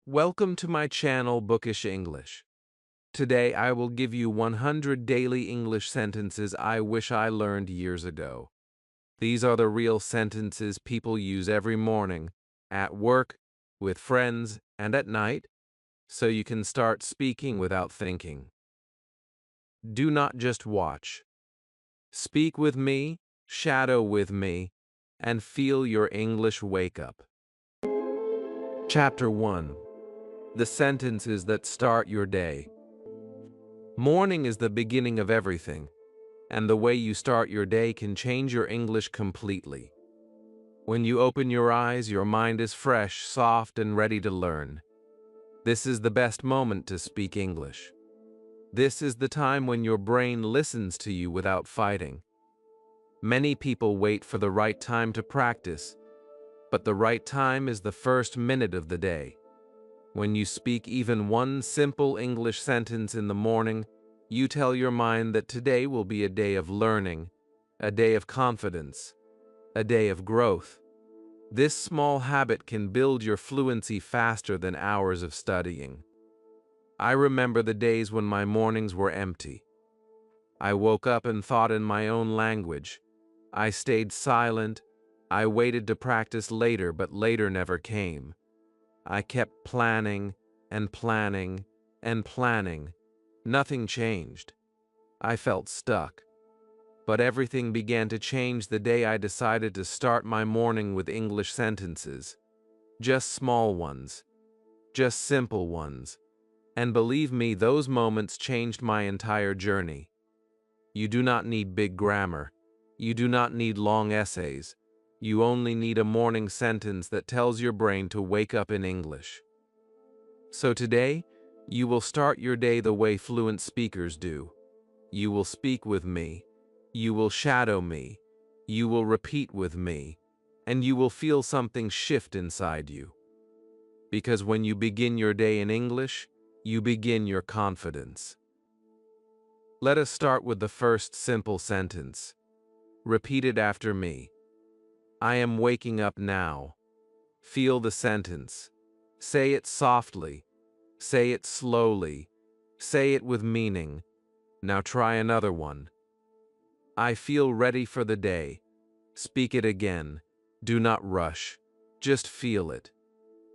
Welcome to my channel Bookish English. Today I will give you 100 daily English sentences I wish I learned years ago. These are the real sentences people use every morning, at work, with friends, and at night, so you can start speaking without thinking. Do not just watch. Speak with me, shadow with me, and feel your English wake up. Chapter 1. The sentences that start your day. Morning is the beginning of everything, and the way you start your day can change your English completely. When you open your eyes, your mind is fresh, soft, and ready to learn. This is the best moment to speak English. This is the time when your brain listens to you without fighting. Many people wait for the right time to practice, but the right time is the first minute of the day. When you speak even one simple English sentence in the morning, you tell your mind that today will be a day of learning, a day of confidence, a day of growth. This small habit can build your fluency faster than hours of studying. I remember the days when my mornings were empty. I woke up and thought in my own language. I stayed silent. I waited to practice later, but later never came. I kept planning and planning and planning. Nothing changed. I felt stuck. But everything began to change the day I decided to start my morning with English sentences. Just small ones. Just simple ones. And believe me, those moments changed my entire journey. You do not need big grammar. You do not need long essays. You only need a morning sentence that tells your brain to wake up in English. So today, you will start your day the way fluent speakers do. You will speak with me. You will shadow me. You will repeat with me. And you will feel something shift inside you. Because when you begin your day in English, you begin your confidence. Let us start with the first simple sentence. Repeat it after me. I am waking up now. Feel the sentence. Say it softly. Say it slowly. Say it with meaning. Now try another one. I feel ready for the day. Speak it again. Do not rush. Just feel it.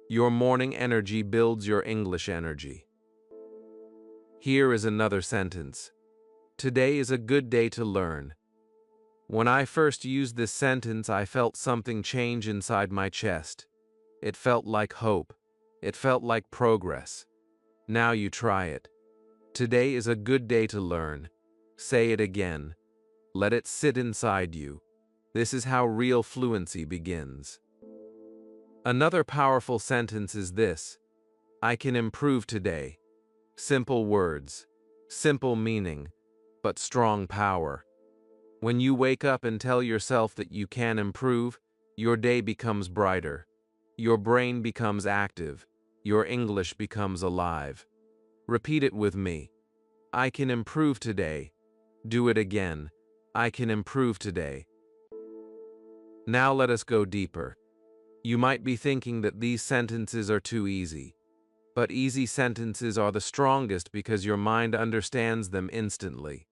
Your morning energy builds your English energy. Here is another sentence. Today is a good day to learn. When I first used this sentence, I felt something change inside my chest. It felt like hope. It felt like progress. Now you try it. Today is a good day to learn. Say it again. Let it sit inside you. This is how real fluency begins. Another powerful sentence is this. I can improve today. Simple words, simple meaning, but strong power. When you wake up and tell yourself that you can improve, your day becomes brighter. Your brain becomes active. Your English becomes alive. Repeat it with me. I can improve today. Do it again. I can improve today. Now let us go deeper. You might be thinking that these sentences are too easy. But easy sentences are the strongest because your mind understands them instantly.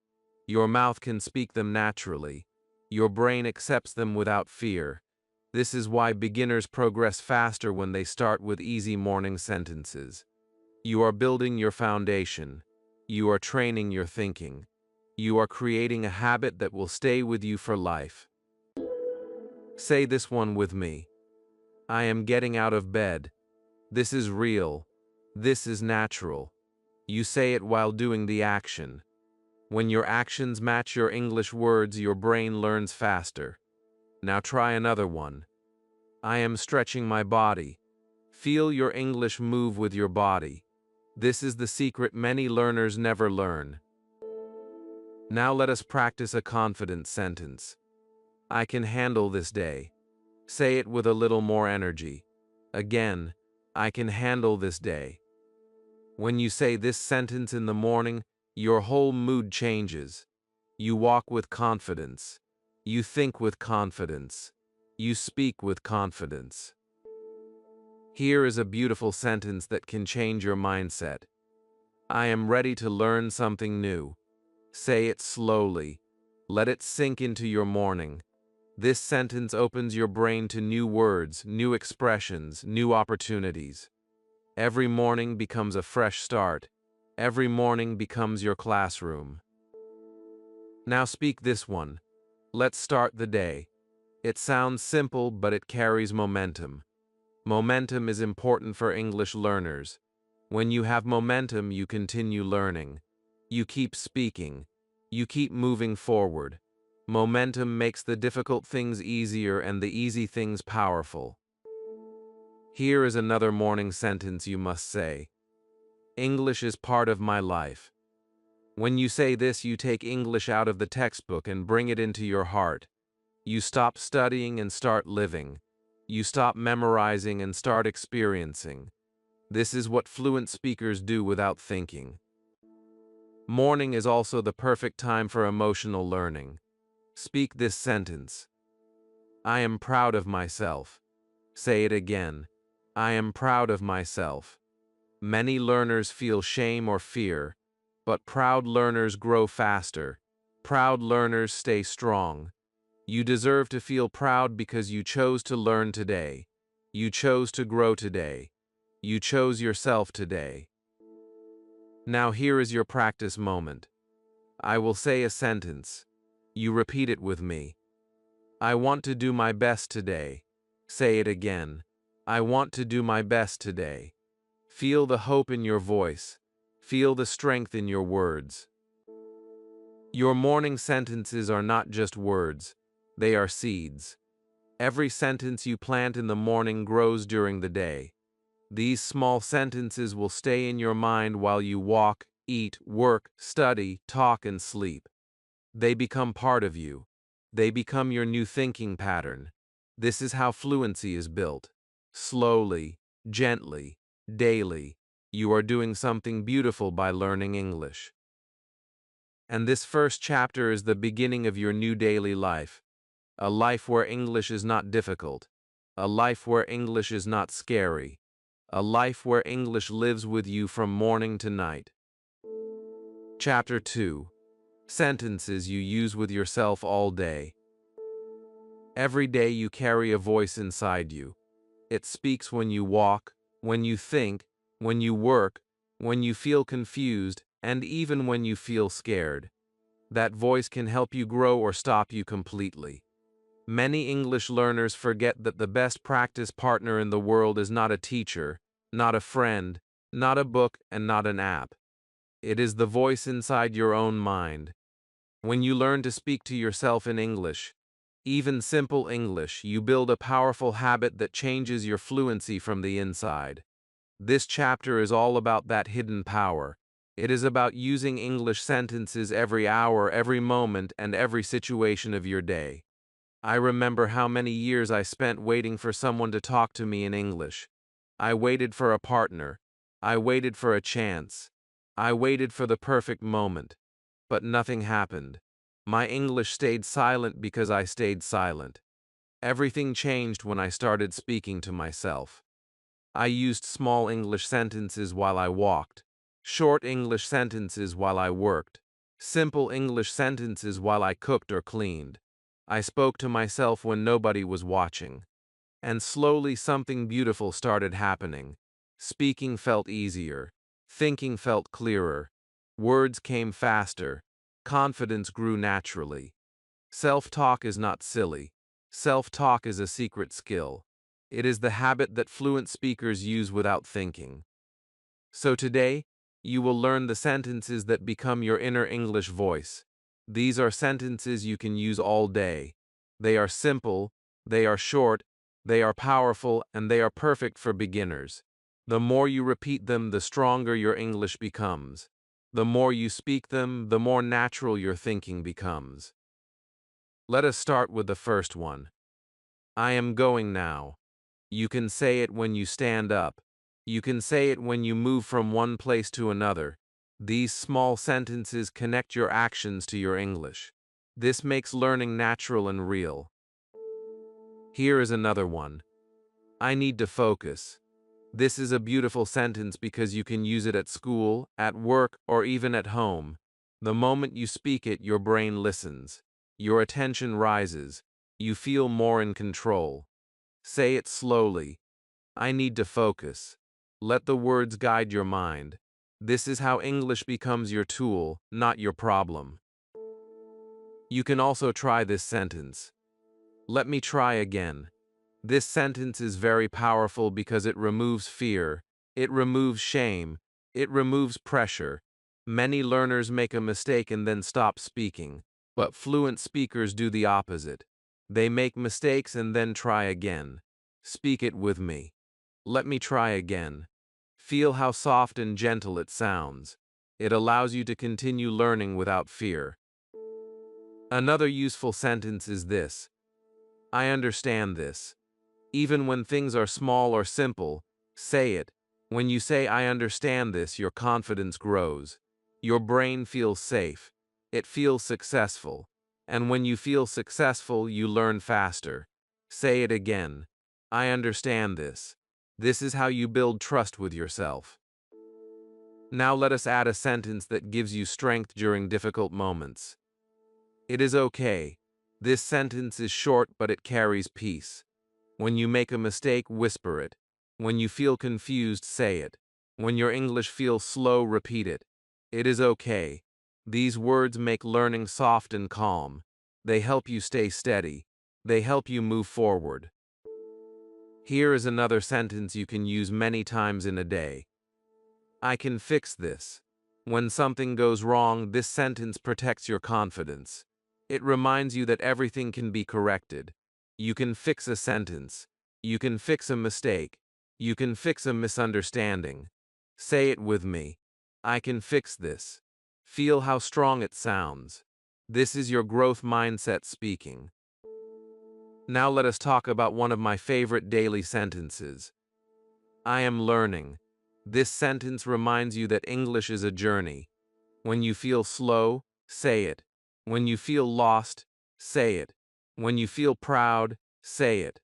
Your mouth can speak them naturally. Your brain accepts them without fear. This is why beginners progress faster when they start with easy morning sentences. You are building your foundation. You are training your thinking. You are creating a habit that will stay with you for life. Say this one with me. I am getting out of bed. This is real. This is natural. You say it while doing the action. When your actions match your English words, your brain learns faster. Now try another one. I am stretching my body. Feel your English move with your body. This is the secret many learners never learn. Now let us practice a confident sentence. I can handle this day. Say it with a little more energy. Again, I can handle this day. When you say this sentence in the morning, your whole mood changes. You walk with confidence. You think with confidence. You speak with confidence. Here is a beautiful sentence that can change your mindset. I am ready to learn something new. Say it slowly. Let it sink into your morning. This sentence opens your brain to new words, new expressions, new opportunities. Every morning becomes a fresh start. Every morning becomes your classroom. Now speak this one. Let's start the day. It sounds simple, but it carries momentum. Momentum is important for English learners. When you have momentum, you continue learning. You keep speaking. You keep moving forward. Momentum makes the difficult things easier and the easy things powerful. Here is another morning sentence you must say. English is part of my life. When you say this, you take English out of the textbook and bring it into your heart. You stop studying and start living. You stop memorizing and start experiencing. This is what fluent speakers do without thinking. Morning is also the perfect time for emotional learning. Speak this sentence. I am proud of myself. Say it again. I am proud of myself. Many learners feel shame or fear, but proud learners grow faster. Proud learners stay strong. You deserve to feel proud because you chose to learn today. You chose to grow today. You chose yourself today. Now here is your practice moment. I will say a sentence. You repeat it with me. I want to do my best today. Say it again. I want to do my best today. Feel the hope in your voice. Feel the strength in your words. Your morning sentences are not just words. They are seeds. Every sentence you plant in the morning grows during the day. These small sentences will stay in your mind while you walk, eat, work, study, talk, and sleep. They become part of you. They become your new thinking pattern. This is how fluency is built. Slowly, gently, daily, you are doing something beautiful by learning English. And this first chapter is the beginning of your new daily life. A life where English is not difficult. A life where English is not scary. A life where English lives with you from morning to night. Chapter 2. Sentences you use with yourself all day. Every day you carry a voice inside you. It speaks when you walk, when you think, when you work, when you feel confused, and even when you feel scared. That voice can help you grow or stop you completely. Many English learners forget that the best practice partner in the world is not a teacher, not a friend, not a book, and not an app. It is the voice inside your own mind. When you learn to speak to yourself in English, even simple English, you build a powerful habit that changes your fluency from the inside. This chapter is all about that hidden power. It is about using English sentences every hour, every moment, and every situation of your day. I remember how many years I spent waiting for someone to talk to me in English. I waited for a partner. I waited for a chance. I waited for the perfect moment. But nothing happened. My English stayed silent because I stayed silent. Everything changed when I started speaking to myself. I used small English sentences while I walked, short English sentences while I worked, simple English sentences while I cooked or cleaned. I spoke to myself when nobody was watching. And slowly something beautiful started happening. Speaking felt easier. Thinking felt clearer. Words came faster. Confidence grew naturally. Self-talk is not silly. Self-talk is a secret skill. It is the habit that fluent speakers use without thinking. So today, you will learn the sentences that become your inner English voice. These are sentences you can use all day. They are simple, they are short, they are powerful, and they are perfect for beginners. The more you repeat them, the stronger your English becomes. The more you speak them, the more natural your thinking becomes. Let us start with the first one. I am going now. You can say it when you stand up. You can say it when you move from one place to another. These small sentences connect your actions to your English. This makes learning natural and real. Here is another one. I need to focus. This is a beautiful sentence because you can use it at school, at work, or even at home. The moment you speak it, your brain listens. Your attention rises. You feel more in control. Say it slowly. I need to focus. Let the words guide your mind. This is how English becomes your tool, not your problem. You can also try this sentence. Let me try again. This sentence is very powerful because it removes fear, it removes shame, it removes pressure. Many learners make a mistake and then stop speaking, but fluent speakers do the opposite. They make mistakes and then try again. Speak it with me. Let me try again. Feel how soft and gentle it sounds. It allows you to continue learning without fear. Another useful sentence is this. I understand this. Even when things are small or simple, say it. When you say I understand this, your confidence grows. Your brain feels safe. It feels successful. And when you feel successful, you learn faster. Say it again. I understand this. This is how you build trust with yourself. Now let us add a sentence that gives you strength during difficult moments. It is okay. This sentence is short, but it carries peace. When you make a mistake, whisper it. When you feel confused, say it. When your English feels slow, repeat it. It is okay. These words make learning soft and calm. They help you stay steady. They help you move forward. Here is another sentence you can use many times in a day. I can fix this. When something goes wrong, this sentence protects your confidence. It reminds you that everything can be corrected. You can fix a sentence. You can fix a mistake. You can fix a misunderstanding. Say it with me. I can fix this. Feel how strong it sounds. This is your growth mindset speaking. Now let us talk about one of my favorite daily sentences. I am learning. This sentence reminds you that English is a journey. When you feel slow, say it. When you feel lost, say it. When you feel proud, say it.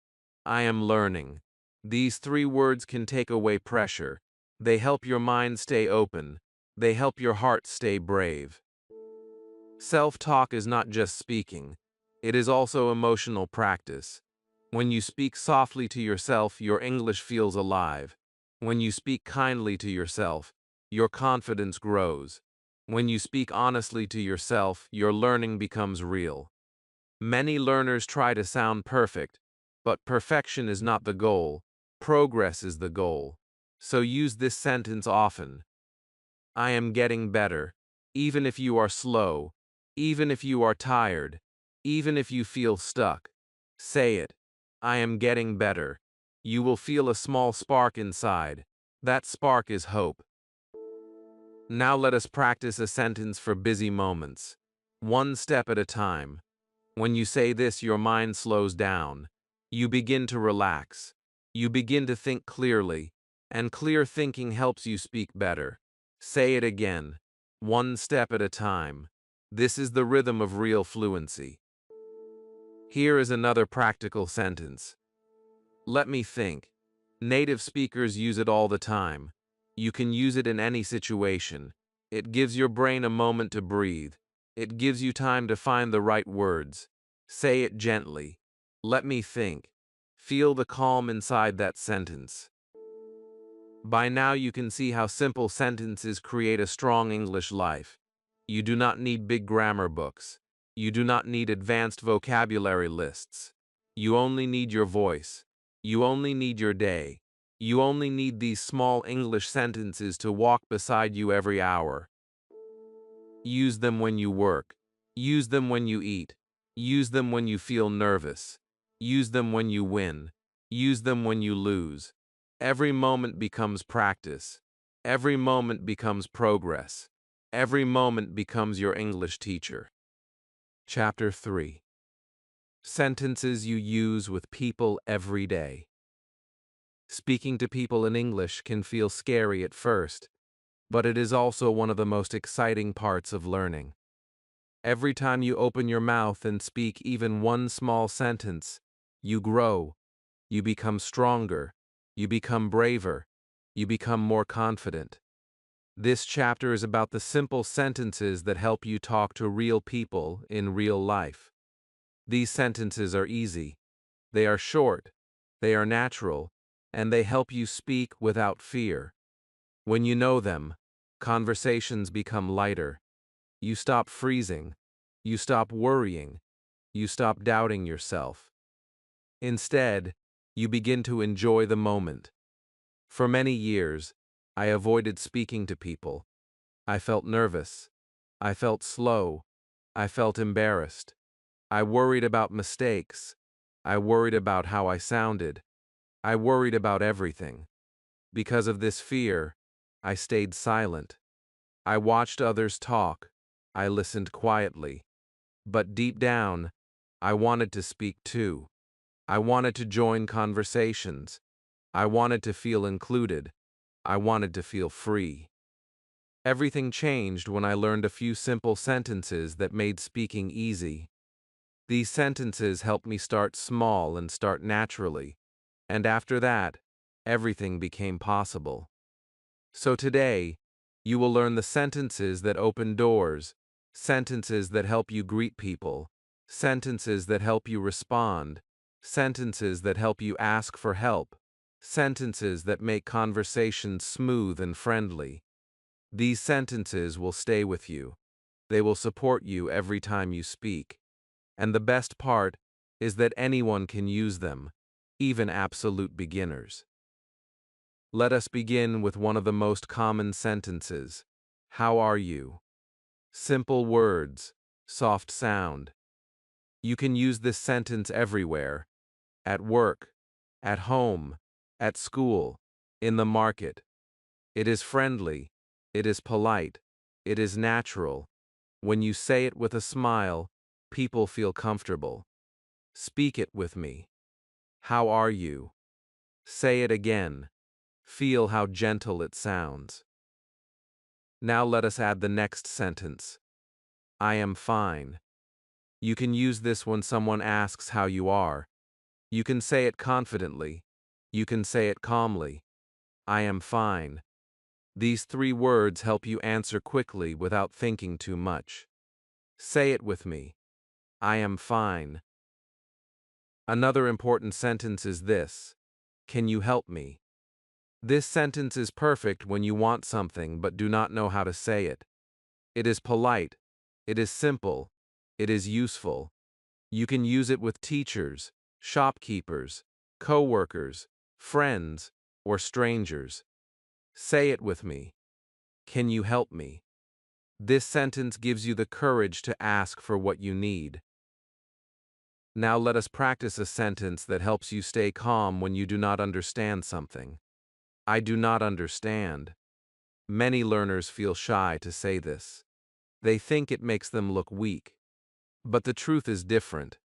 I am learning. These three words can take away pressure. They help your mind stay open. They help your heart stay brave. Self-talk is not just speaking. It is also emotional practice. When you speak softly to yourself, your English feels alive. When you speak kindly to yourself, your confidence grows. When you speak honestly to yourself, your learning becomes real. Many learners try to sound perfect, but perfection is not the goal. Progress is the goal. So use this sentence often. I am getting better. Even if you are slow, even if you are tired, even if you feel stuck, say it. I am getting better. You will feel a small spark inside. That spark is hope. Now let us practice a sentence for busy moments. One step at a time. When you say this, your mind slows down. You begin to relax. You begin to think clearly, and clear thinking helps you speak better. Say it again. One step at a time. This is the rhythm of real fluency. Here is another practical sentence. Let me think. Native speakers use it all the time. You can use it in any situation. It gives your brain a moment to breathe. It gives you time to find the right words. Say it gently. Let me think. Feel the calm inside that sentence. By now you can see how simple sentences create a strong English life. You do not need big grammar books. You do not need advanced vocabulary lists. You only need your voice. You only need your day. You only need these small English sentences to walk beside you every hour. Use them when you work. Use them when you eat. Use them when you feel nervous. Use them when you win. Use them when you lose. Every moment becomes practice. Every moment becomes progress. Every moment becomes your English teacher. Chapter 3. Sentences you use with people every day. Speaking to people in English can feel scary at first, but it is also one of the most exciting parts of learning. Every time you open your mouth and speak even one small sentence, you grow, you become stronger, you become braver, You become more confident. This chapter is about the simple sentences that help you talk to real people in real life. These sentences are easy. They are short. They are natural. And they help you speak without fear. When you know them, conversations become lighter. You stop freezing. You stop worrying. You stop doubting yourself. Instead, you begin to enjoy the moment. For many years, I avoided speaking to people. I felt nervous. I felt slow. I felt embarrassed. I worried about mistakes. I worried about how I sounded. I worried about everything. Because of this fear, I stayed silent. I watched others talk. I listened quietly. But deep down, I wanted to speak too. I wanted to join conversations. I wanted to feel included. I wanted to feel free. Everything changed when I learned a few simple sentences that made speaking easy. These sentences helped me start small and start naturally, and after that, everything became possible. So today, you will learn the sentences that open doors, sentences that help you greet people, sentences that help you respond, sentences that help you ask for help, sentences that make conversations smooth and friendly. These sentences will stay with you. They will support you every time you speak. And the best part is that anyone can use them, even absolute beginners. Let us begin with one of the most common sentences. How are you? Simple words, soft sound. You can use this sentence everywhere. At work, at home, at school, in the market. It is friendly. It is polite. It is natural. When you say it with a smile, people feel comfortable. Speak it with me. How are you? Say it again. Feel how gentle it sounds. Now let us add the next sentence. I am fine. You can use this when someone asks how you are. You can say it confidently. You can say it calmly. I am fine. These 3 words help you answer quickly without thinking too much. Say it with me. I am fine. Another important sentence is this. Can you help me? This sentence is perfect when you want something but do not know how to say it. It is polite. It is simple. It is useful. You can use it with teachers, shopkeepers, co-workers, friends, or strangers. Say it with me. Can you help me? This sentence gives you the courage to ask for what you need. Now let us practice a sentence that helps you stay calm when you do not understand something. I do not understand. Many learners feel shy to say this. They think it makes them look weak. But the truth is different.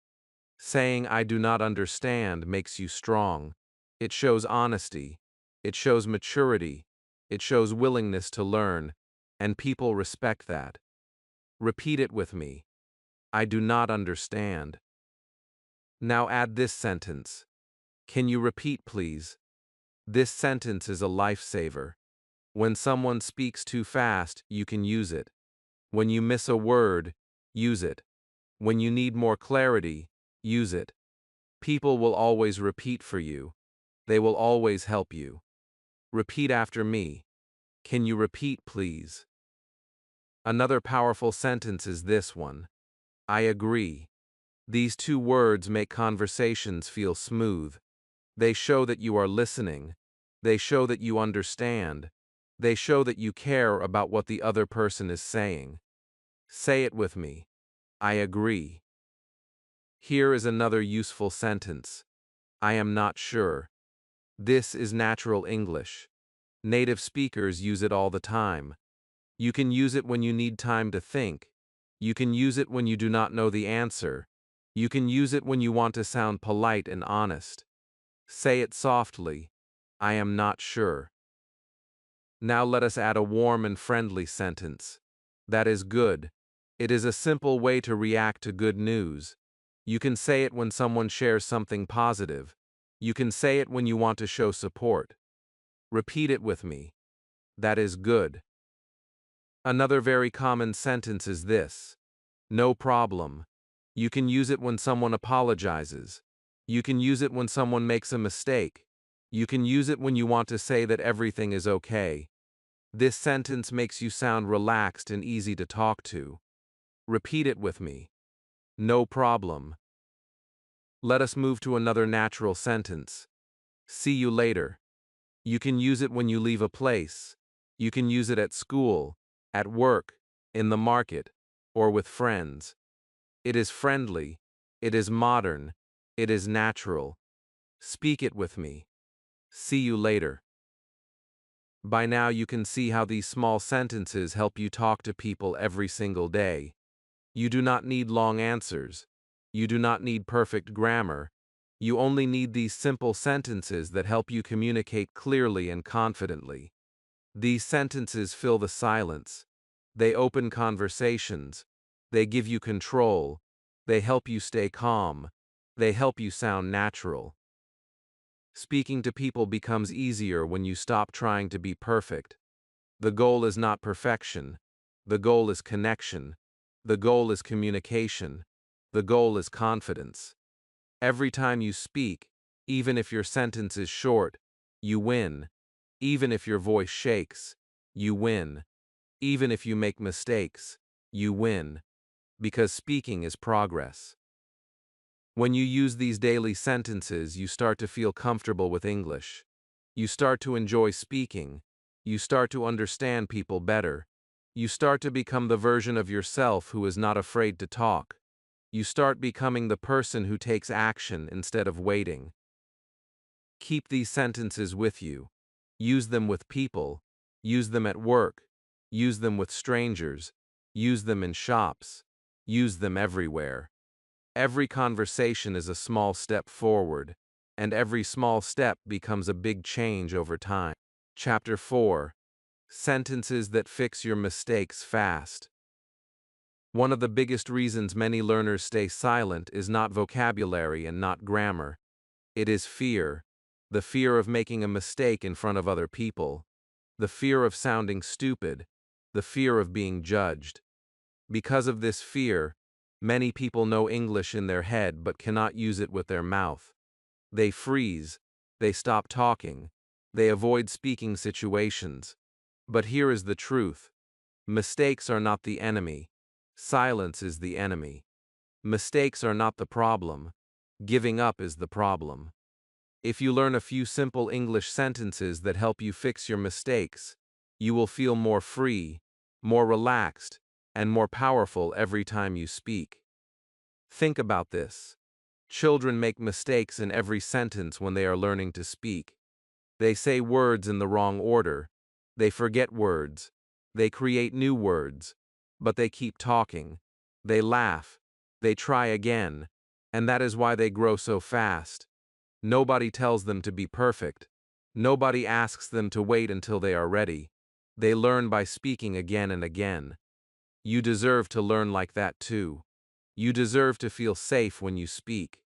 Saying I do not understand makes you strong. It shows honesty. It shows maturity. It shows willingness to learn, and people respect that. Repeat it with me. I do not understand. Now add this sentence. Can you repeat, please? This sentence is a lifesaver. When someone speaks too fast, you can use it. When you miss a word, use it. When you need more clarity, use it. People will always repeat for you. They will always help you. Repeat after me. Can you repeat, please? Another powerful sentence is this one. I agree. These 2 words make conversations feel smooth. They show that you are listening. They show that you understand. They show that you care about what the other person is saying. Say it with me. I agree. Here is another useful sentence. I am not sure. This is natural English. Native speakers use it all the time. You can use it when you need time to think. You can use it when you do not know the answer. You can use it when you want to sound polite and honest. Say it softly. I am not sure. Now let us add a warm and friendly sentence. That is good. It is a simple way to react to good news. You can say it when someone shares something positive. You can say it when you want to show support. Repeat it with me. That is good. Another very common sentence is this: no problem. You can use it when someone apologizes. You can use it when someone makes a mistake. You can use it when you want to say that everything is okay. This sentence makes you sound relaxed and easy to talk to. Repeat it with me. No problem. Let us move to another natural sentence. See you later. You can use it when you leave a place. You can use it at school, at work, in the market, or with friends. It is friendly. It is modern. It is natural. Speak it with me. See you later. By now you can see how these small sentences help you talk to people every single day. You do not need long answers. You do not need perfect grammar. You only need these simple sentences that help you communicate clearly and confidently. These sentences fill the silence. They open conversations. They give you control. They help you stay calm. They help you sound natural. Speaking to people becomes easier when you stop trying to be perfect. The goal is not perfection. The goal is connection. The goal is communication. The goal is confidence. Every time you speak, even if your sentence is short, you win. Even if your voice shakes, you win. Even if you make mistakes, you win. Because speaking is progress. When you use these daily sentences, you start to feel comfortable with English. You start to enjoy speaking. You start to understand people better. You start to become the version of yourself who is not afraid to talk. You start becoming the person who takes action instead of waiting. Keep these sentences with you. Use them with people. Use them at work. Use them with strangers. Use them in shops. Use them everywhere. Every conversation is a small step forward, and every small step becomes a big change over time. Chapter 4. Sentences that fix your mistakes fast. One of the biggest reasons many learners stay silent is not vocabulary and not grammar. It is fear. The fear of making a mistake in front of other people. The fear of sounding stupid. The fear of being judged. Because of this fear, many people know English in their head but cannot use it with their mouth. They freeze. They stop talking. They avoid speaking situations. But here is the truth. Mistakes are not the enemy. Silence is the enemy. Mistakes are not the problem. Giving up is the problem. If you learn a few simple English sentences that help you fix your mistakes, you will feel more free, more relaxed, and more powerful every time you speak. Think about this. Children make mistakes in every sentence when they are learning to speak. They say words in the wrong order. They forget words. They create new words. But they keep talking. They laugh. They try again. And that is why they grow so fast. Nobody tells them to be perfect. Nobody asks them to wait until they are ready. They learn by speaking again and again. You deserve to learn like that too. You deserve to feel safe when you speak.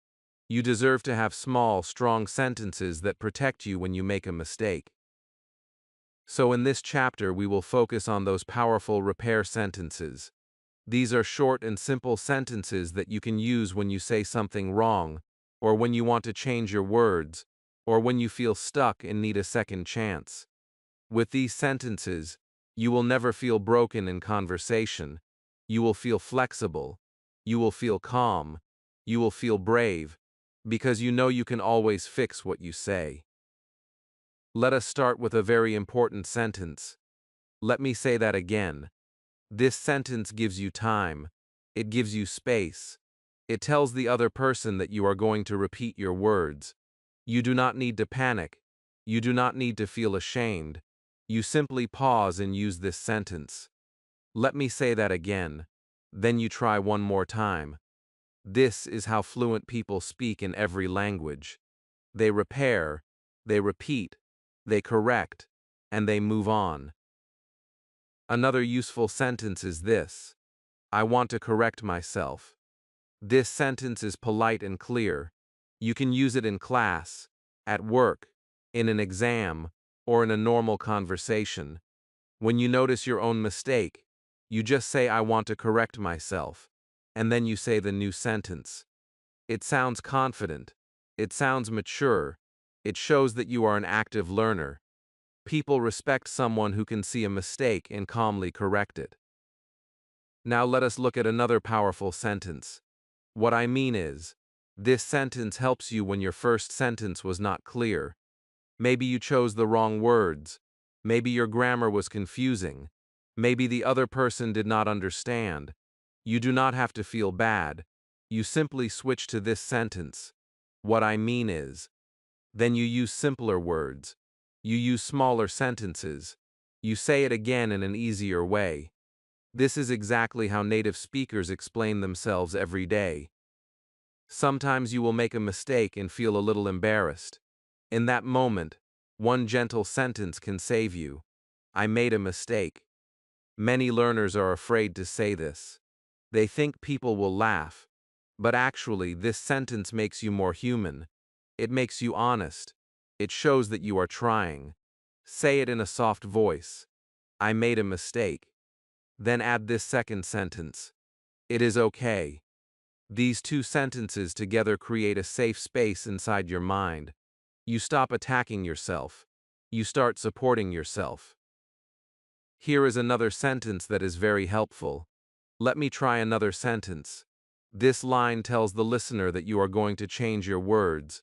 You deserve to have small, strong sentences that protect you when you make a mistake. So in this chapter, we will focus on those powerful repair sentences. These are short and simple sentences that you can use when you say something wrong, or when you want to change your words, or when you feel stuck and need a second chance. With these sentences, you will never feel broken in conversation. You will feel flexible. You will feel calm. You will feel brave, because you know you can always fix what you say. Let us start with a very important sentence. Let me say that again. This sentence gives you time. It gives you space. It tells the other person that you are going to repeat your words. You do not need to panic. You do not need to feel ashamed. You simply pause and use this sentence. Let me say that again. Then you try one more time. This is how fluent people speak in every language. They repair, they repeat, they correct, and they move on. Another useful sentence is this: I want to correct myself. This sentence is polite and clear. You can use it in class, at work, in an exam, or in a normal conversation. When you notice your own mistake, you just say, I want to correct myself, and then you say the new sentence. It sounds confident. It sounds mature. It shows that you are an active learner. People respect someone who can see a mistake and calmly correct it. Now let us look at another powerful sentence. What I mean is, this sentence helps you when your first sentence was not clear. Maybe you chose the wrong words. Maybe your grammar was confusing. Maybe the other person did not understand. You do not have to feel bad. You simply switch to this sentence. What I mean is. Then you use simpler words. You use smaller sentences. You say it again in an easier way. This is exactly how native speakers explain themselves every day. Sometimes you will make a mistake and feel a little embarrassed. In that moment, one gentle sentence can save you. I made a mistake. Many learners are afraid to say this. They think people will laugh. But actually, this sentence makes you more human. It makes you honest. It shows that you are trying. Say it in a soft voice. I made a mistake. Then add this second sentence. It is okay. These two sentences together create a safe space inside your mind. You stop attacking yourself. You start supporting yourself. Here is another sentence that is very helpful. Let me try another sentence. This line tells the listener that you are going to change your words.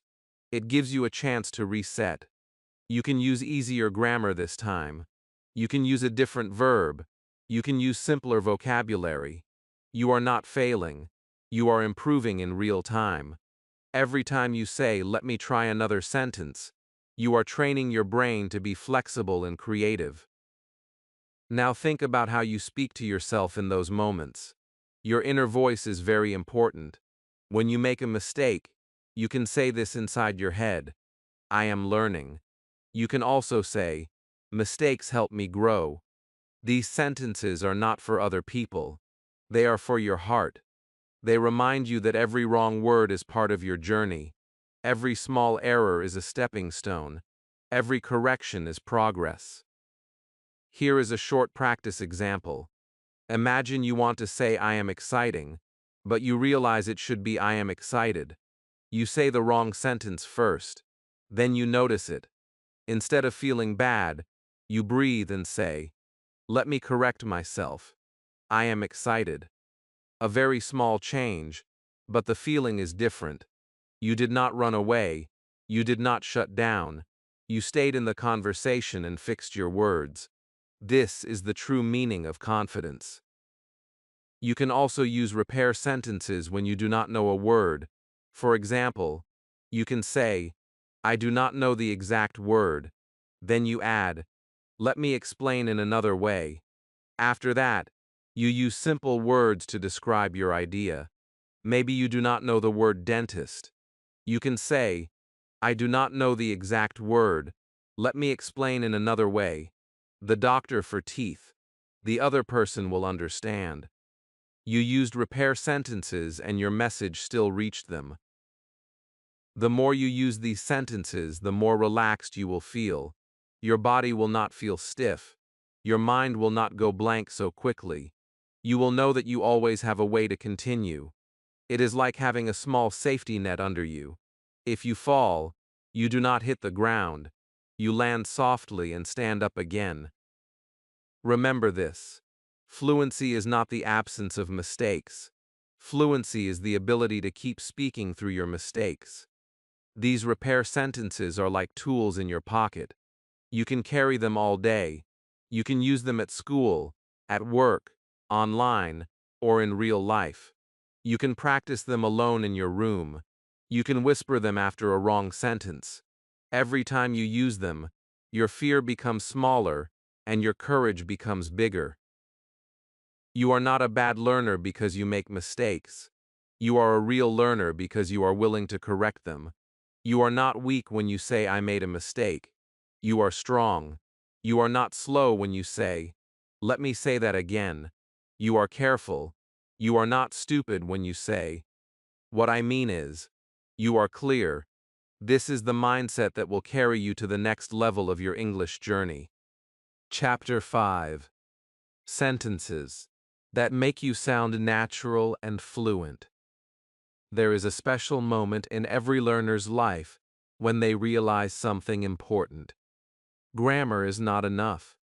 It gives you a chance to reset. You can use easier grammar this time. You can use a different verb. You can use simpler vocabulary. You are not failing. You are improving in real time. Every time you say, let me try another sentence, you are training your brain to be flexible and creative. Now think about how you speak to yourself in those moments. Your inner voice is very important. When you make a mistake, you can say this inside your head. I am learning. You can also say, mistakes help me grow. These sentences are not for other people. They are for your heart. They remind you that every wrong word is part of your journey. Every small error is a stepping stone. Every correction is progress. Here is a short practice example. Imagine you want to say I am exciting, but you realize it should be I am excited. You say the wrong sentence first. Then you notice it. Instead of feeling bad, you breathe and say, let me correct myself. I am excited. A very small change, but the feeling is different. You did not run away. You did not shut down. You stayed in the conversation and fixed your words. This is the true meaning of confidence. You can also use repair sentences when you do not know a word. For example, you can say, I do not know the exact word. Then you add, let me explain in another way. After that, you use simple words to describe your idea. Maybe you do not know the word dentist. You can say, I do not know the exact word. Let me explain in another way. The doctor for teeth. The other person will understand. You used repair sentences and your message still reached them. The more you use these sentences, the more relaxed you will feel. Your body will not feel stiff. Your mind will not go blank so quickly. You will know that you always have a way to continue. It is like having a small safety net under you. If you fall, you do not hit the ground. You land softly and stand up again. Remember this. Fluency is not the absence of mistakes. Fluency is the ability to keep speaking through your mistakes. These repair sentences are like tools in your pocket. You can carry them all day. You can use them at school, at work, online, or in real life. You can practice them alone in your room. You can whisper them after a wrong sentence. Every time you use them, your fear becomes smaller and your courage becomes bigger. You are not a bad learner because you make mistakes. You are a real learner because you are willing to correct them. You are not weak when you say, I made a mistake. You are strong. You are not slow when you say, let me say that again. You are careful. You are not stupid when you say, what I mean is. You are clear. This is the mindset that will carry you to the next level of your English journey. Chapter 5. Sentences that make you sound natural and fluent. There is a special moment in every learner's life when they realize something important. Grammar is not enough.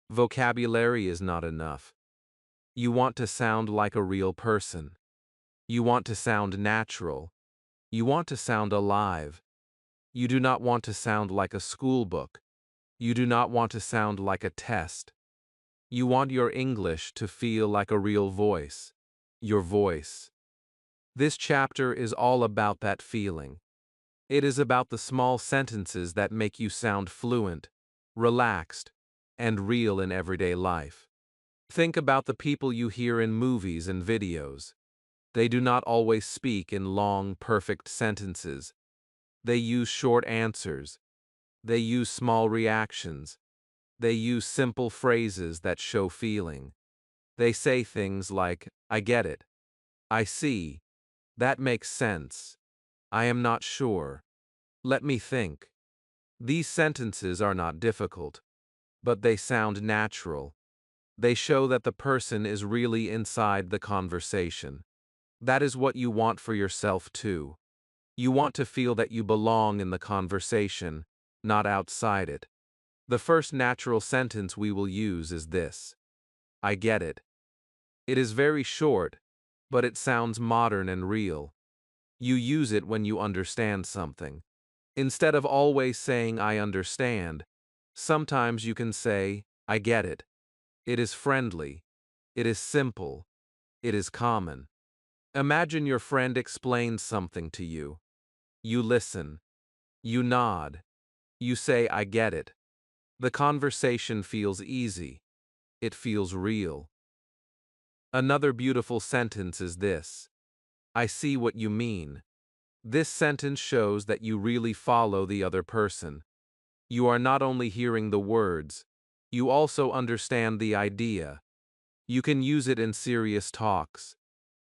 Vocabulary is not enough. You want to sound like a real person. You want to sound natural. You want to sound alive. You do not want to sound like a school book. You do not want to sound like a test. You want your English to feel like a real voice. Your voice. This chapter is all about that feeling. It is about the small sentences that make you sound fluent, relaxed, and real in everyday life. Think about the people you hear in movies and videos. They do not always speak in long, perfect sentences. They use short answers. They use small reactions. They use simple phrases that show feeling. They say things like, "I get it. I see. That makes sense. I am not sure. Let me think." These sentences are not difficult, but they sound natural. They show that the person is really inside the conversation. That is what you want for yourself too. You want to feel that you belong in the conversation, not outside it. The first natural sentence we will use is this: "I get it." It is very short, but it sounds modern and real. You use it when you understand something. Instead of always saying "I understand," sometimes you can say, "I get it." It is friendly. It is simple. It is common. Imagine your friend explains something to you. You listen. You nod. You say, "I get it." The conversation feels easy. It feels real. Another beautiful sentence is this: "I see what you mean." This sentence shows that you really follow the other person. You are not only hearing the words, you also understand the idea. You can use it in serious talks.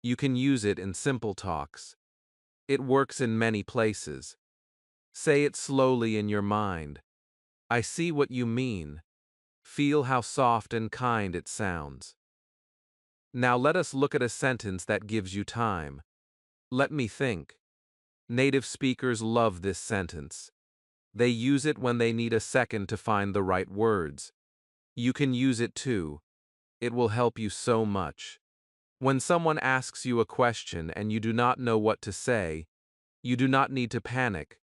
You can use it in simple talks. It works in many places. Say it slowly in your mind. "I see what you mean." Feel how soft and kind it sounds. Now let us look at a sentence that gives you time. "Let me think." Native speakers love this sentence. They use it when they need a second to find the right words. You can use it too. It will help you so much. When someone asks you a question and you do not know what to say, you do not need to panic.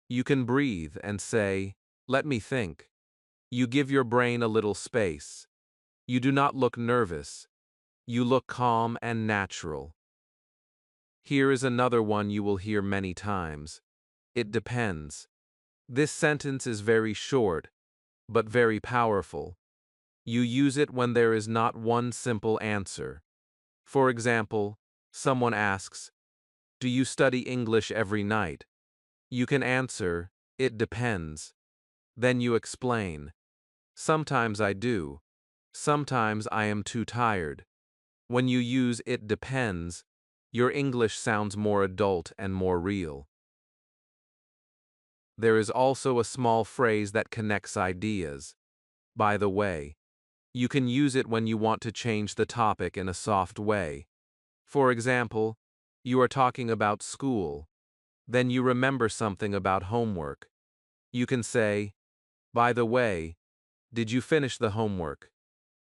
You can breathe and say, "Let me think." You give your brain a little space. You do not look nervous. You look calm and natural. Here is another one you will hear many times. "It depends." This sentence is very short, but very powerful. You use it when there is not one simple answer. For example, someone asks, "Do you study English every night?" You can answer, "It depends." Then you explain, "Sometimes I do. Sometimes I am too tired." When you use "it depends," your English sounds more adult and more real. There is also a small phrase that connects ideas. "By the way." You can use it when you want to change the topic in a soft way. For example, you are talking about school. Then you remember something about homework. You can say, "By the way, did you finish the homework?"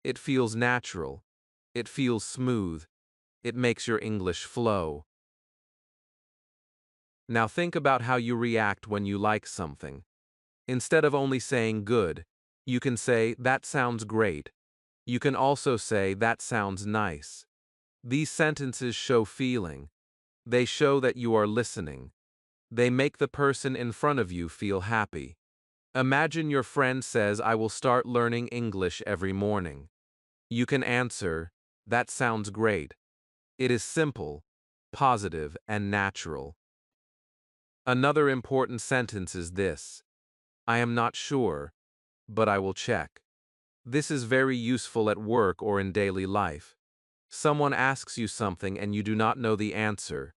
It feels natural. It feels smooth. It makes your English flow. Now think about how you react when you like something. Instead of only saying "good," you can say, "That sounds great." You can also say, "That sounds nice." These sentences show feeling. They show that you are listening. They make the person in front of you feel happy. Imagine your friend says, "I will start learning English every morning." You can answer, "That sounds great." It is simple, positive, and natural. Another important sentence is this: "I am not sure, but I will check." This is very useful at work or in daily life. Someone asks you something and you do not know the answer.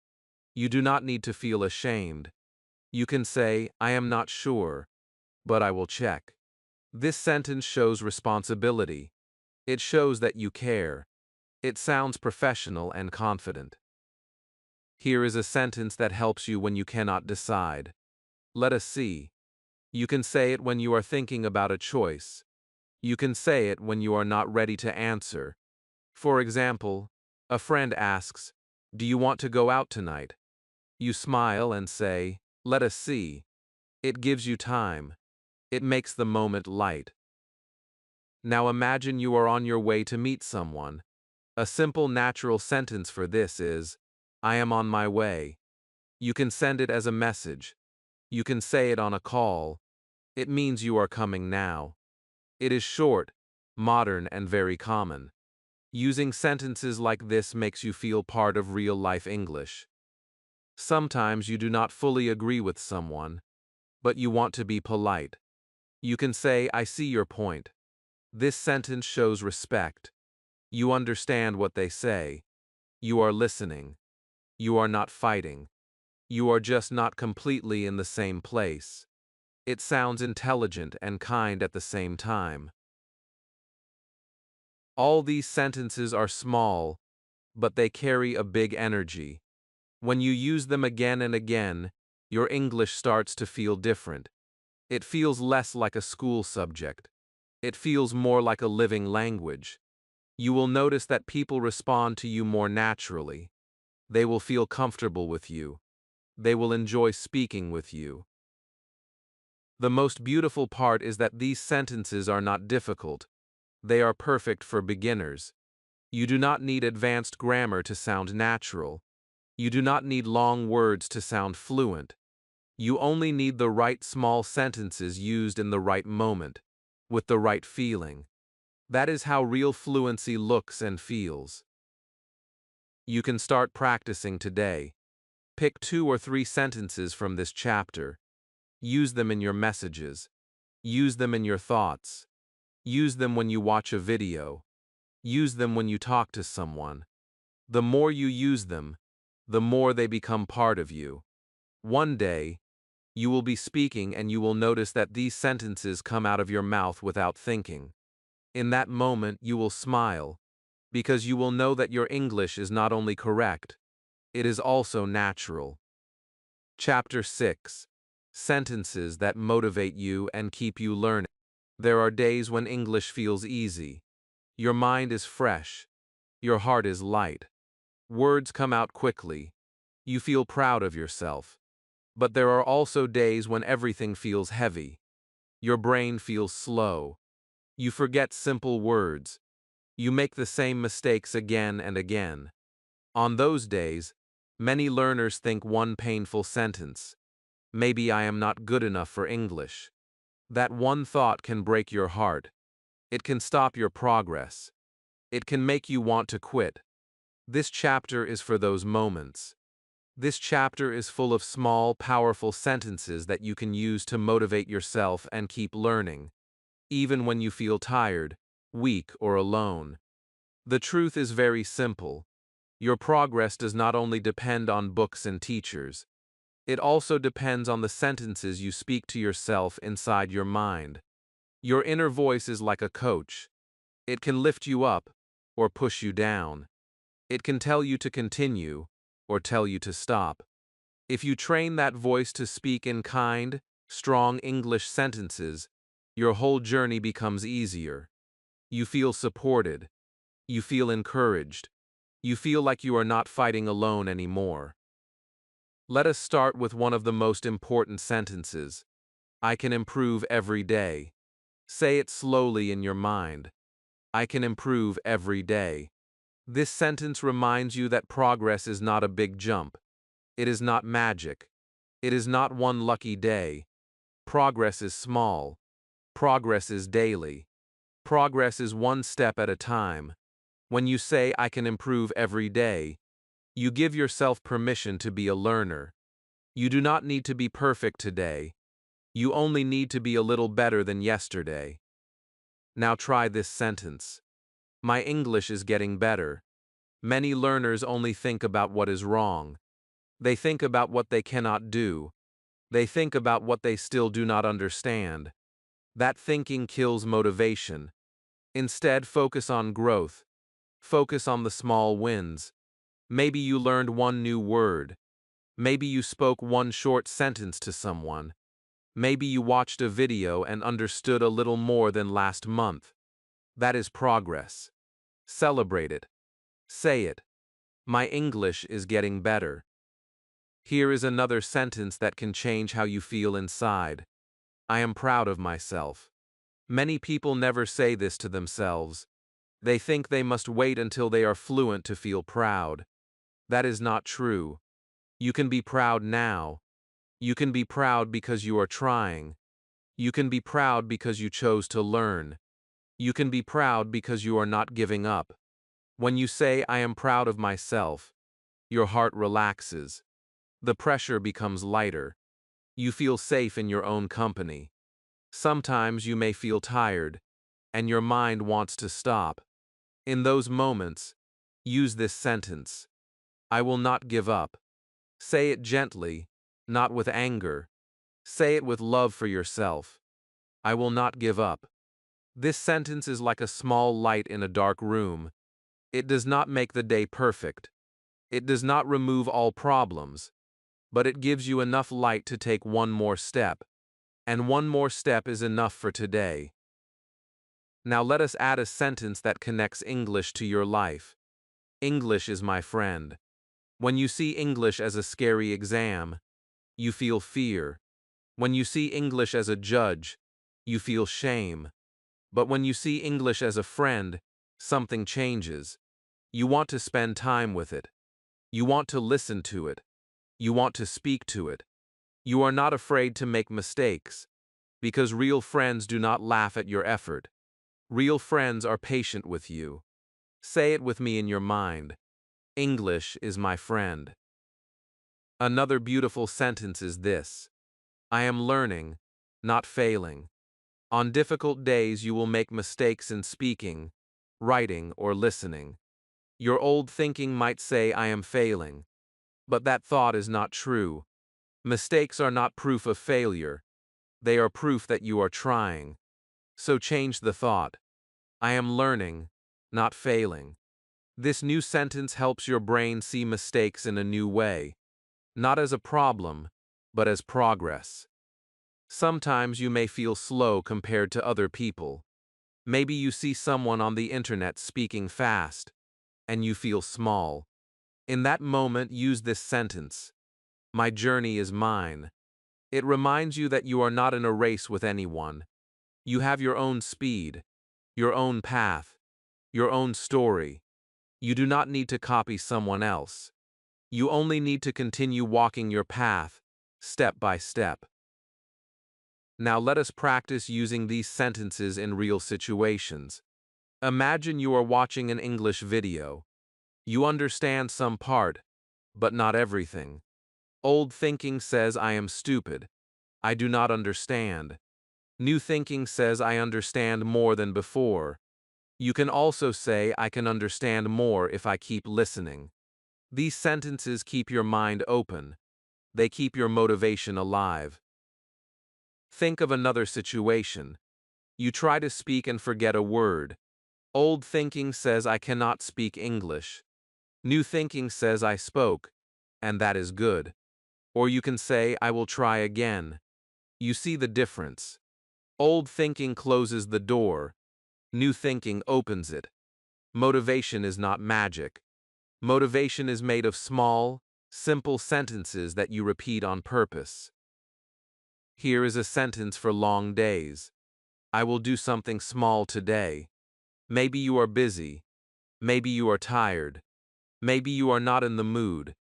You do not need to feel ashamed. You can say, I am not sure, but I will check. This sentence shows responsibility. It shows that you care. It sounds professional and confident. Here is a sentence that helps you when you cannot decide. Let us see. You can say it when you are thinking about a choice. You can say it when you are not ready to answer. For example, a friend asks, do you want to go out tonight? You smile and say, let us see. It gives you time. It makes the moment light. Now imagine you are on your way to meet someone. A simple natural sentence for this is, I am on my way. You can send it as a message. You can say it on a call. It means you are coming now. It is short, modern, and very common. Using sentences like this makes you feel part of real-life English. Sometimes you do not fully agree with someone, but you want to be polite. You can say, I see your point. This sentence shows respect. You understand what they say. You are listening. You are not fighting. You are just not completely in the same place. It sounds intelligent and kind at the same time. All these sentences are small, but they carry a big energy. When you use them again and again, your English starts to feel different. It feels less like a school subject. It feels more like a living language. You will notice that people respond to you more naturally. They will feel comfortable with you. They will enjoy speaking with you. The most beautiful part is that these sentences are not difficult. They are perfect for beginners. You do not need advanced grammar to sound natural. You do not need long words to sound fluent. You only need the right small sentences used in the right moment, with the right feeling. That is how real fluency looks and feels. You can start practicing today. Pick 2 or 3 sentences from this chapter. Use them in your messages. Use them in your thoughts. Use them when you watch a video. Use them when you talk to someone. The more you use them, the more they become part of you. One day, you will be speaking and you will notice that these sentences come out of your mouth without thinking. In that moment, you will smile, because you will know that your English is not only correct, it is also natural. Chapter 6. Sentences that motivate you and keep you learning. There are days when English feels easy. Your mind is fresh. Your heart is light. Words come out quickly. You feel proud of yourself. But there are also days when everything feels heavy. Your brain feels slow. You forget simple words. You make the same mistakes again and again. On those days, many learners think one painful sentence. Maybe I am not good enough for English. That one thought can break your heart. It can stop your progress. It can make you want to quit. This chapter is for those moments. This chapter is full of small, powerful sentences that you can use to motivate yourself and keep learning, even when you feel tired, weak, or alone. The truth is very simple. Your progress does not only depend on books and teachers. It also depends on the sentences you speak to yourself inside your mind. Your inner voice is like a coach. It can lift you up or push you down. It can tell you to continue or tell you to stop. If you train that voice to speak in kind, strong English sentences, your whole journey becomes easier. You feel supported. You feel encouraged. You feel like you are not fighting alone anymore. Let us start with one of the most important sentences. I can improve every day. Say it slowly in your mind. I can improve every day. This sentence reminds you that progress is not a big jump. It is not magic. It is not one lucky day. Progress is small. Progress is daily. Progress is one step at a time. When you say, I can improve every day, you give yourself permission to be a learner. You do not need to be perfect today. You only need to be a little better than yesterday. Now try this sentence. My English is getting better. Many learners only think about what is wrong. They think about what they cannot do. They think about what they still do not understand. That thinking kills motivation. Instead, focus on growth. Focus on the small wins. Maybe you learned one new word. Maybe you spoke one short sentence to someone. Maybe you watched a video and understood a little more than last month. That is progress. Celebrate it. Say it. My English is getting better. Here is another sentence that can change how you feel inside. I am proud of myself. Many people never say this to themselves. They think they must wait until they are fluent to feel proud. That is not true. You can be proud now. You can be proud because you are trying. You can be proud because you chose to learn. You can be proud because you are not giving up. When you say, I am proud of myself, your heart relaxes. The pressure becomes lighter. You feel safe in your own company. Sometimes you may feel tired, and your mind wants to stop. In those moments, use this sentence. I will not give up. Say it gently, not with anger. Say it with love for yourself. I will not give up. This sentence is like a small light in a dark room. It does not make the day perfect. It does not remove all problems, but it gives you enough light to take one more step. And one more step is enough for today. Now let us add a sentence that connects English to your life. English is my friend. When you see English as a scary exam, you feel fear. When you see English as a judge, you feel shame. But when you see English as a friend, something changes. You want to spend time with it. You want to listen to it. You want to speak to it. You are not afraid to make mistakes, because real friends do not laugh at your effort. Real friends are patient with you. Say it with me in your mind. English is my friend. Another beautiful sentence is this. I am learning, not failing. On difficult days you will make mistakes in speaking, writing, or listening. Your old thinking might say I am failing. But that thought is not true. Mistakes are not proof of failure. They are proof that you are trying. So change the thought. I am learning, not failing. This new sentence helps your brain see mistakes in a new way, not as a problem, but as progress. Sometimes you may feel slow compared to other people. Maybe you see someone on the internet speaking fast, and you feel small. In that moment, use this sentence. My journey is mine. It reminds you that you are not in a race with anyone. You have your own speed, your own path, your own story. You do not need to copy someone else. You only need to continue walking your path, step by step. Now let us practice using these sentences in real situations. Imagine you are watching an English video. You understand some part, but not everything. Old thinking says I am stupid. I do not understand. New thinking says I understand more than before. You can also say I can understand more if I keep listening. These sentences keep your mind open. They keep your motivation alive. Think of another situation. You try to speak and forget a word. Old thinking says I cannot speak English. New thinking says I spoke, and that is good. Or you can say I will try again. You see the difference. Old thinking closes the door. New thinking opens it. Motivation is not magic. Motivation is made of small, simple sentences that you repeat on purpose. Here is a sentence for long days. I will do something small today. Maybe you are busy. Maybe you are tired. Maybe you are not in the mood.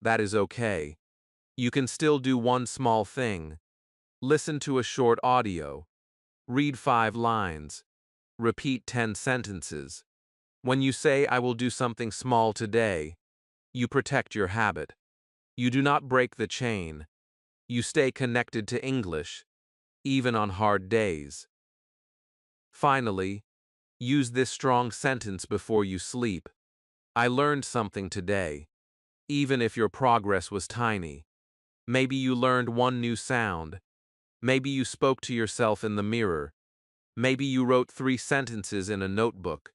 That is okay. You can still do one small thing. Listen to a short audio. Read 5 lines. Repeat 10 sentences. When you say, I will do something small today, you protect your habit. You do not break the chain. You stay connected to English, even on hard days. Finally, use this strong sentence before you sleep. I learned something today, even if your progress was tiny. Maybe you learned one new sound. Maybe you spoke to yourself in the mirror. Maybe you wrote 3 sentences in a notebook.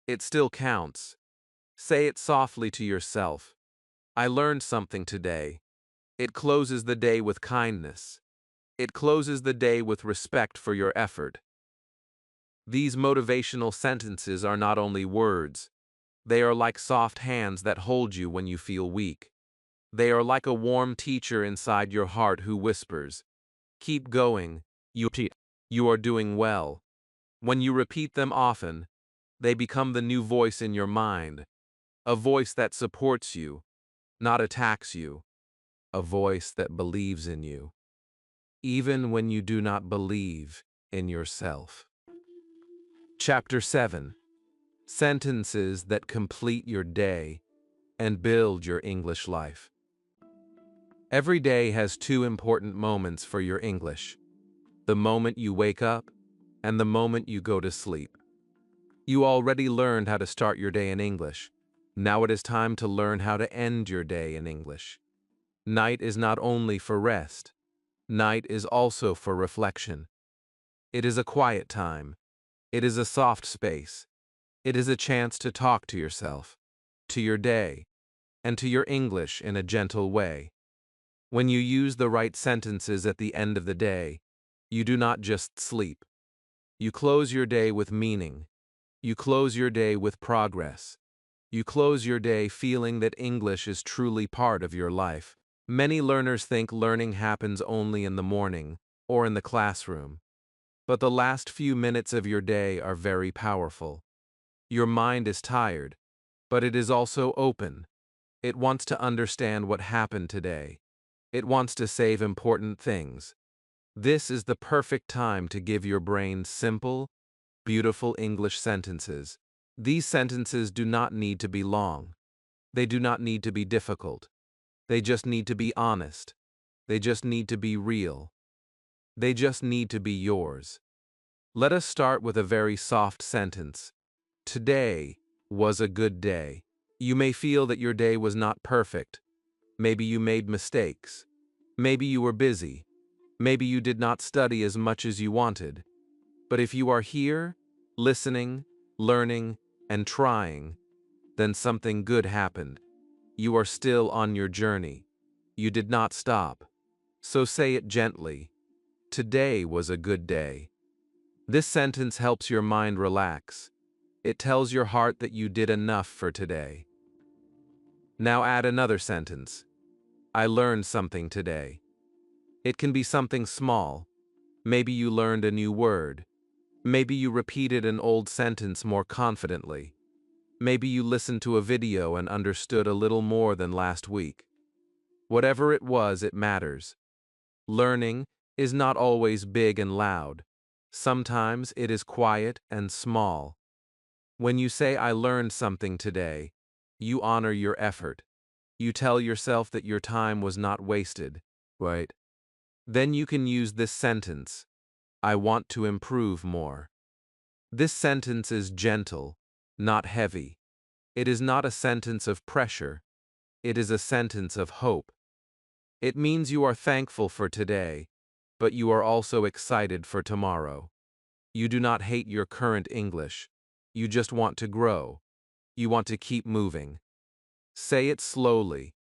It still counts. Say it softly to yourself. I learned something today. It closes the day with kindness. It closes the day with respect for your effort. These motivational sentences are not only words, they are like soft hands that hold you when you feel weak. They are like a warm teacher inside your heart who whispers, "Keep going, you are doing well." When you repeat them often, they become the new voice in your mind, a voice that supports you, not attacks you, a voice that believes in you, even when you do not believe in yourself. Chapter 7. Sentences that complete your day and build your English life. Every day has 2 important moments for your English: the moment you wake up and the moment you go to sleep. You already learned how to start your day in English. Now it is time to learn how to end your day in English. Night is not only for rest, night is also for reflection. It is a quiet time. It is a soft space. It is a chance to talk to yourself, to your day, and to your English in a gentle way. When you use the right sentences at the end of the day, you do not just sleep. You close your day with meaning. You close your day with progress. You close your day feeling that English is truly part of your life. Many learners think learning happens only in the morning or in the classroom. But the last few minutes of your day are very powerful. Your mind is tired, but it is also open. It wants to understand what happened today. It wants to save important things. This is the perfect time to give your brain simple, beautiful English sentences. These sentences do not need to be long. They do not need to be difficult. They just need to be honest. They just need to be real. They just need to be yours. Let us start with a very soft sentence. Today was a good day. You may feel that your day was not perfect. Maybe you made mistakes. Maybe you were busy. Maybe you did not study as much as you wanted. But if you are here, listening, learning, and trying, then something good happened. You are still on your journey. You did not stop. So say it gently. Today was a good day. This sentence helps your mind relax. It tells your heart that you did enough for today. Now add another sentence. I learned something today. It can be something small. Maybe you learned a new word. Maybe you repeated an old sentence more confidently. Maybe you listened to a video and understood a little more than last week. Whatever it was, it matters. Learning is not always big and loud. Sometimes it is quiet and small. When you say, I learned something today, you honor your effort. You tell yourself that your time was not wasted, right? Then you can use this sentence, I want to improve more. This sentence is gentle, not heavy. It is not a sentence of pressure. It is a sentence of hope. It means you are thankful for today, but you are also excited for tomorrow. You do not hate your current English. You just want to grow. You want to keep moving. Say it slowly.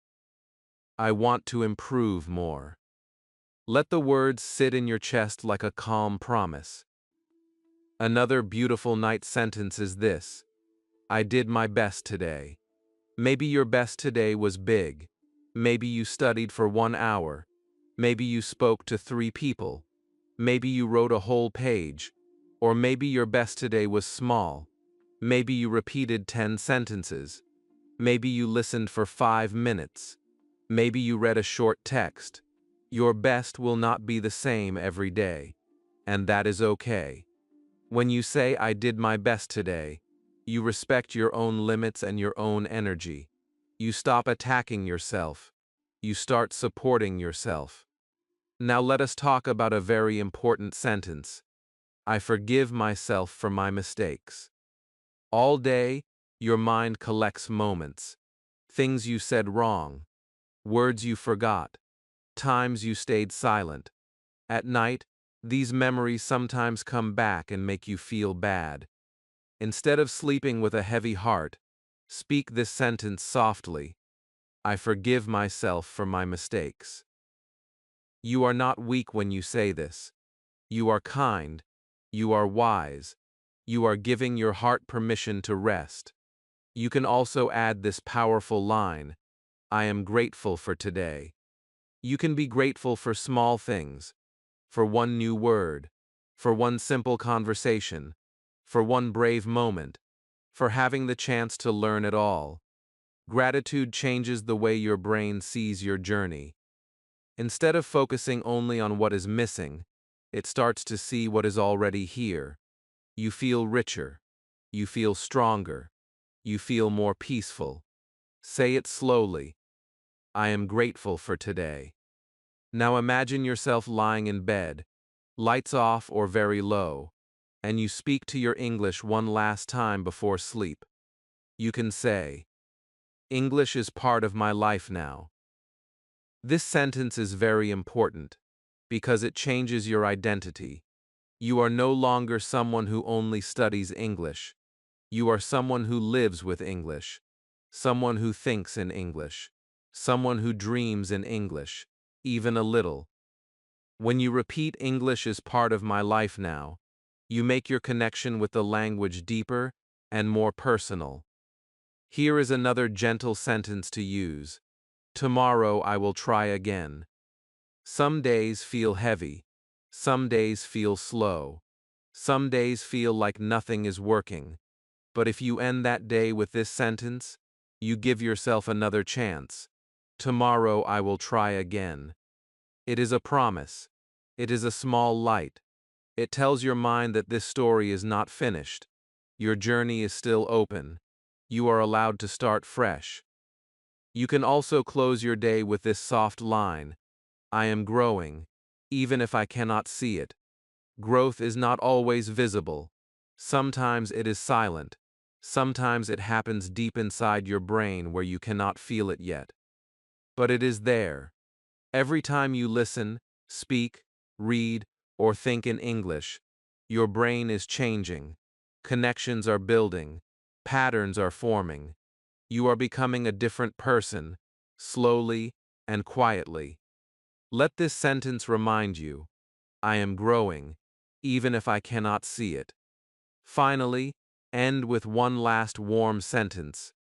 I want to improve more. Let the words sit in your chest like a calm promise. Another beautiful night sentence is this. I did my best today. Maybe your best today was big. Maybe you studied for 1 hour. Maybe you spoke to 3 people. Maybe you wrote a whole page. Or maybe your best today was small. Maybe you repeated 10 sentences. Maybe you listened for 5 minutes. Maybe you read a short text. Your best will not be the same every day, and that is okay. When you say, I did my best today, you respect your own limits and your own energy. You stop attacking yourself. You start supporting yourself. Now let us talk about a very important sentence. I forgive myself for my mistakes. All day, your mind collects moments. Things you said wrong. Words you forgot. times you stayed silent. At night, these memories sometimes come back and make you feel bad. Instead of sleeping with a heavy heart, speak this sentence softly. I forgive myself for my mistakes. You are not weak when you say this. You are kind. You are wise. You are giving your heart permission to rest. You can also add this powerful line, I am grateful for today. You can be grateful for small things, for one new word, for one simple conversation, for one brave moment, for having the chance to learn it all. Gratitude changes the way your brain sees your journey. Instead of focusing only on what is missing, it starts to see what is already here. You feel richer. You feel stronger. You feel more peaceful. Say it slowly. I am grateful for today. Now imagine yourself lying in bed, lights off or very low, and you speak to your English one last time before sleep. You can say, English is part of my life now. This sentence is very important because it changes your identity. You are no longer someone who only studies English. You are someone who lives with English, someone who thinks in English, someone who dreams in English, even a little. When you repeat English is part of my life now, you make your connection with the language deeper and more personal. Here is another gentle sentence to use. Tomorrow I will try again. Some days feel heavy. Some days feel slow. Some days feel like nothing is working. But if you end that day with this sentence, you give yourself another chance. Tomorrow I will try again. It is a promise. It is a small light. It tells your mind that this story is not finished. Your journey is still open. You are allowed to start fresh. You can also close your day with this soft line. I am growing, even if I cannot see it. Growth is not always visible. Sometimes it is silent. Sometimes it happens deep inside your brain where you cannot feel it yet. But it is there. Every time you listen, speak, read, or think in English, your brain is changing. Connections are building. Patterns are forming. You are becoming a different person, slowly and quietly. Let this sentence remind you, I am growing, even if I cannot see it. Finally, end with one last warm sentence.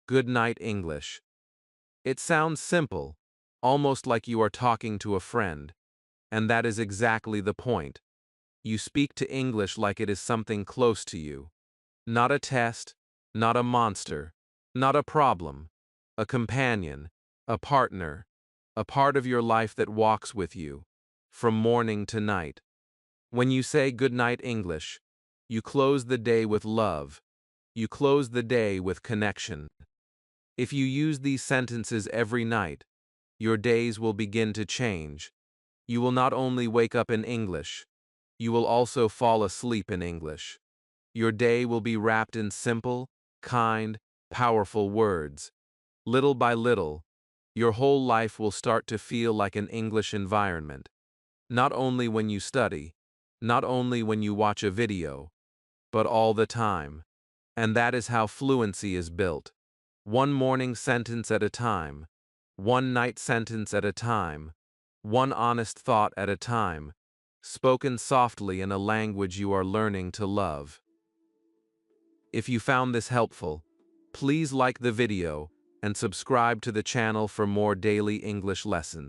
Good night, English. It sounds simple, almost like you are talking to a friend, and that is exactly the point. You speak to English like it is something close to you. Not a test, not a monster, not a problem, a companion, a partner, a part of your life that walks with you, from morning to night. When you say good night English, you close the day with love. You close the day with connection. If you use these sentences every night, your days will begin to change. You will not only wake up in English, you will also fall asleep in English. Your day will be wrapped in simple, kind, powerful words. Little by little, your whole life will start to feel like an English environment. Not only when you study, not only when you watch a video, but all the time. And that is how fluency is built. One morning sentence at a time, one night sentence at a time, one honest thought at a time, spoken softly in a language you are learning to love. If you found this helpful, please like the video and subscribe to the channel for more daily English lessons.